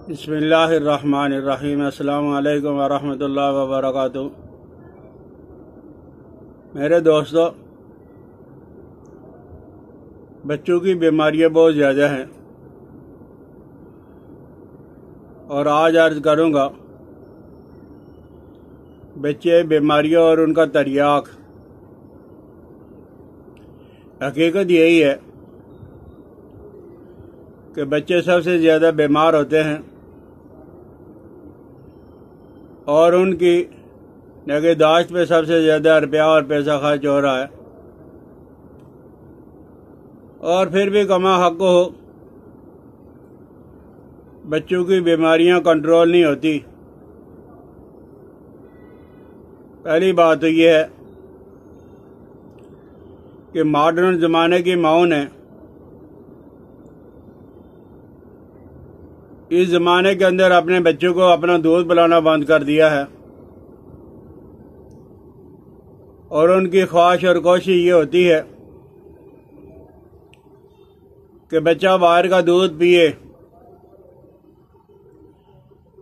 بسم اللہ الرحمن الرحیم۔ السلام علیکم ورحمۃ اللہ وبرکاتہ۔ میرے دوستو، بچوں کی بیماریاں بہت زیادہ ہیں اور آج عرض کروں گا بچے، بیماریاں اور ان کا تریاق۔ حقیقت یہی ہے کہ بچے سب سے زیادہ بیمار ہوتے ہیں اور ان کی نگہداشت پہ سب سے زیادہ روپیہ اور پیسہ خرچ ہو رہا ہے، اور پھر بھی کما حق ہو بچوں کی بیماریاں کنٹرول نہیں ہوتی۔ پہلی بات تو یہ ہے کہ ماڈرن زمانے کی ماؤں نے اس زمانے کے اندر اپنے بچوں کو اپنا دودھ پلانا بند کر دیا ہے، اور ان کی خواہش اور کوشش یہ ہوتی ہے کہ بچہ باہر کا دودھ پیے،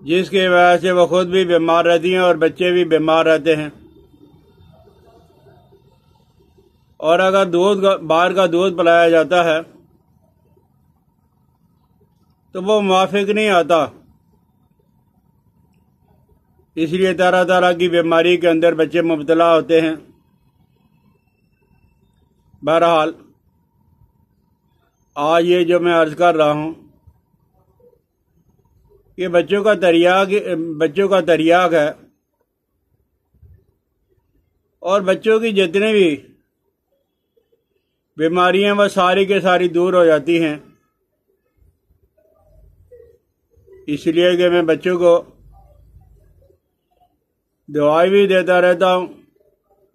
جس کی وجہ سے وہ خود بھی بیمار رہتی ہیں اور بچے بھی بیمار رہتے ہیں۔ اور اگر باہر کا دودھ پلایا جاتا ہے تو وہ موافق نہیں آتا، اس لیے طرح طرح کی بیماری کے اندر بچے مبتلا ہوتے ہیں۔ بہرحال آج یہ جو میں عرض کر رہا ہوں یہ بچوں کا تریاق ہے، اور بچوں کی جتنی بھی بیماریاں وہ ساری کے ساری دور ہو جاتی ہیں، اس لیے کہ میں بچوں کو دوائی بھی دیتا رہتا ہوں،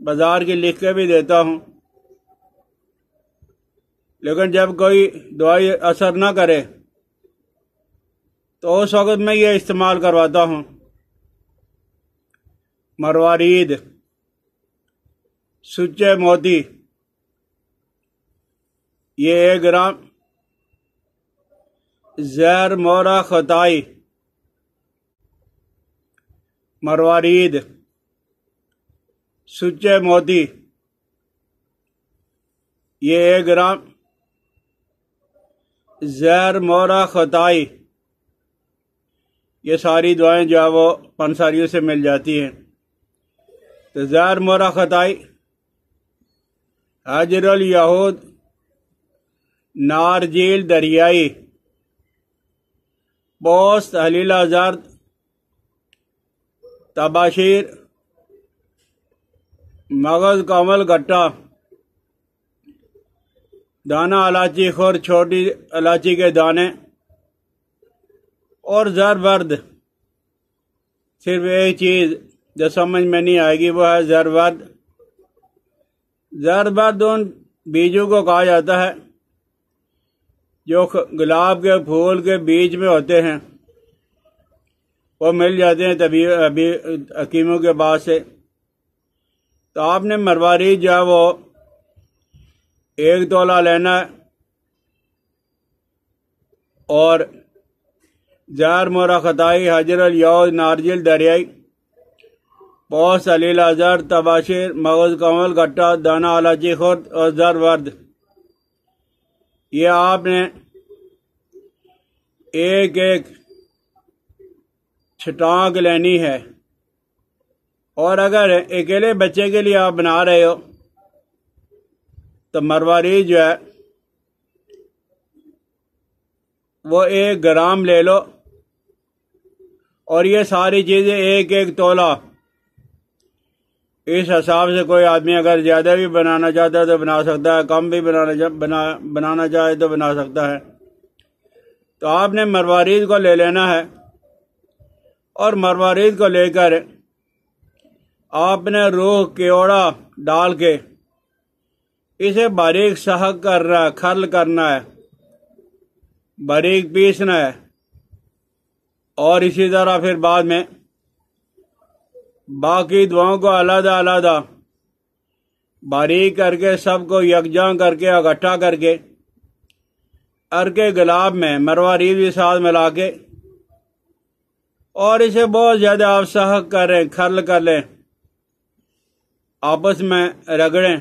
بازار کی لکھ کے بھی دیتا ہوں، لیکن جب کوئی دوائی اثر نہ کرے تو اس وقت میں یہ استعمال کرواتا ہوں مروارید، سچے موتی۔ یہ 1 گرام زہر مورا خطائی مروارید سچے موتی، یہ 1 گرام زہر مورا خطائی، یہ ساری دعائیں جو ہے وہ پنساریوں سے مل جاتی ہیں۔ تو زہر مورا خطائی، حجر الیہود نارجیل دریائی، پوست حلیلہ زرد، تباشیر، مغز کامل گٹا، دانہ الائچی خور، چھوٹی الائچی کے دانے، اور زرورد۔ صرف ایک چیز جو سمجھ میں نہیں آئے گی وہ ہے زرورد۔ زرورد ان بیجوں کو کہا جاتا ہے جو گلاب کے پھول کے بیج میں ہوتے ہیں، وہ مل جاتے ہیں ابھی حکیموں کے پاس سے۔ تو آپ نے مروارید جو ہے وہ 1 تولہ لینا ہے، اور زہر مورا خطائی، حجر الیہود نارجیل دریائی، پوست حلیلہ زرد، تباشیر، مغز کمل گٹا، دانہ الائچی خرد اور زرورد، یہ آپ نے ایک چھٹانک لینی ہے۔ اور اگر اکیلے بچے کے لیے آپ بنا رہے ہو تو مروارید جو ہے وہ 1 گرام لے لو، اور یہ ساری چیزیں 1 تولہ، اس حساب سے کوئی آدمی اگر زیادہ بھی بنانا چاہتا ہے تو بنا سکتا ہے، کم بھی بنانا چاہے تو بنا سکتا ہے۔ تو آپ نے مروارید کو لے لینا ہے، اور مروارید کو لے کر آپ نے روح کیوڑا ڈال کے اسے باریک سحق کرنا ہے، کھرل کرنا ہے، باریک پیسنا ہے، اور اسی طرح پھر بعد میں باقی دواؤں کو علیحدہ علیحدہ باریک کر کے سب کو یکجاں کر کے اکٹھا کر کے ارکے گلاب میں مروارید بھی ساتھ ملا کے اور اسے بہت زیادہ آپ سحق کریں، کھرل کر لیں، آپس میں رگڑیں۔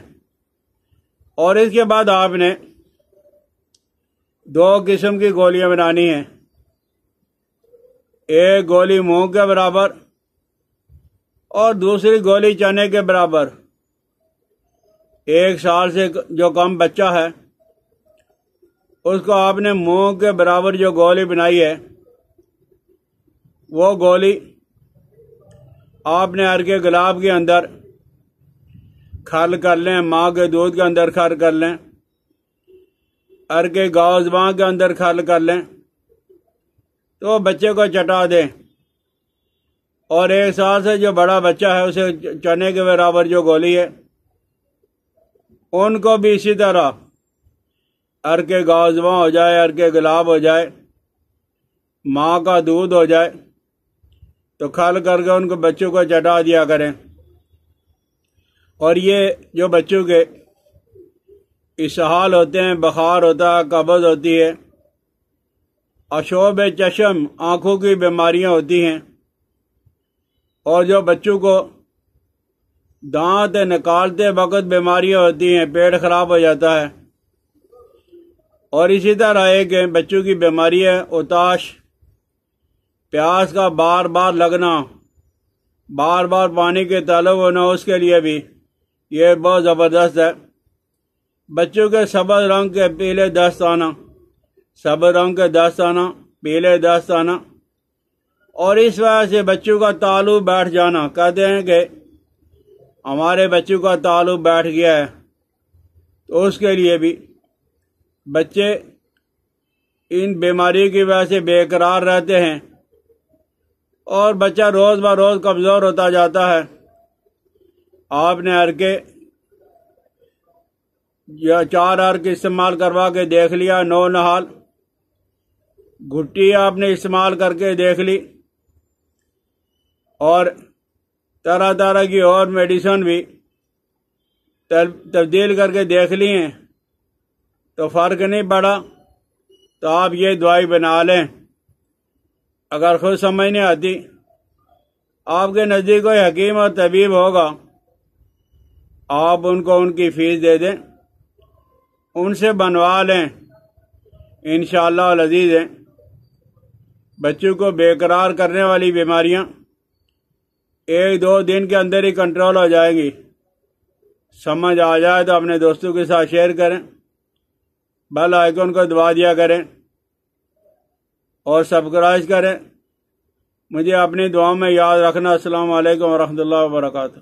اور اس کے بعد آپ نے 2 قسم کی گولیاں بنانی ہیں، ایک گولی مونگ کے برابر اور دوسری گولی چنے کے برابر۔ 1 سال سے جو کم بچہ ہے اس کو آپ نے مونگ کے برابر جو گولی بنائی ہے وہ گولی آپ نے عرق گلاب کے اندر کھرل کر لیں، ماں کے دودھ کے اندر کھرل کر لیں، عرق گاؤزباں کے اندر کھرل کر لیں، تو بچے کو چٹا دیں۔ اور 1 سال سے جو بڑا بچہ ہے اسے چنے کے برابر جو گولی ہے ان کو بھی اسی طرح عرق گاؤزباں ہو جائے، عرق گلاب ہو جائے، ماں کا دودھ ہو جائے تو کھرل کر کے ان کو بچوں کو چٹا دیا کریں۔ اور یہ جو بچوں کے اسہال ہوتے ہیں، بخار ہوتا ہے، قبض ہوتی ہے، آشوب چشم آنکھوں کی بیماریاں ہوتی ہیں، اور جو بچوں کو دانت نکالتے وقت بیماریاں ہوتی ہیں، پیٹ خراب ہو جاتا ہے، اور اسی طرح ایک بچوں کی بیماری ہے اوتاش، پیاس کا بار بار لگنا، بار بار پانی کے طلب ہونا، اس کے لیے بھی یہ بہت زبردست ہے۔ بچوں کے سبز رنگ کے پیلے دست آنا، سبز رنگ کے دست آنا، پیلے دست آنا، اور اس وجہ سے بچوں کا تعلق بیٹھ جانا، کہتے ہیں کہ ہمارے بچوں کا تعلق بیٹھ گیا ہے، تو اس کے لیے بھی بچے ان بیماری کی وجہ سے بے قرار رہتے ہیں اور بچہ روز بروز کمزور ہوتا جاتا ہے۔ آپ نے عرقے یا 4 عرق استعمال کروا کے دیکھ لیا، 9 نہال، گھٹی آپ نے استعمال کر کے دیکھ لی، اور طرح طرح کی اور میڈیسن بھی تبدیل کر کے دیکھ لی ہیں تو فرق نہیں پڑا، تو آپ یہ دوائی بنا لیں۔ اگر خود سمجھ نہیں آتی، آپ کے نزدیک کوئی حکیم اور طبیب ہوگا، آپ ان کو ان کی فیس دے دیں، ان سے بنوا لیں، انشاءاللہ العزیز ہے بچوں کو بے قرار کرنے والی بیماریاں 1-2 دن کے اندر ہی کنٹرول ہو جائے گی۔ سمجھ آ جائے تو اپنے دوستوں کے ساتھ شیئر کریں، بیل آئیکن کو دبا دیا کریں اور سبسکرائب کریں۔ مجھے اپنی دعاؤں میں یاد رکھنا۔ السلام علیکم ورحمۃ اللہ وبرکاتہ۔